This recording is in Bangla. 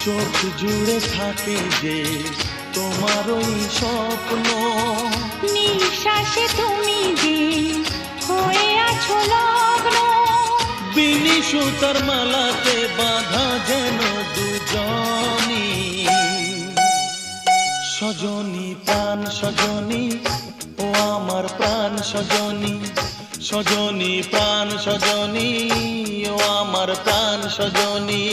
চোখ জুড়ে থাকে যে তোমার ওই স্বপ্ন, নিঃশ্বাসে তুমি যে হয়ে আছো লগ্ন। বিনি সুতার মালাতে বাঁধা যেন দুজনি, সজনী প্রাণ সজনী ও আমার প্রাণ সজনী, সজনী প্রাণ সজনী ও আমার প্রাণ সজনী।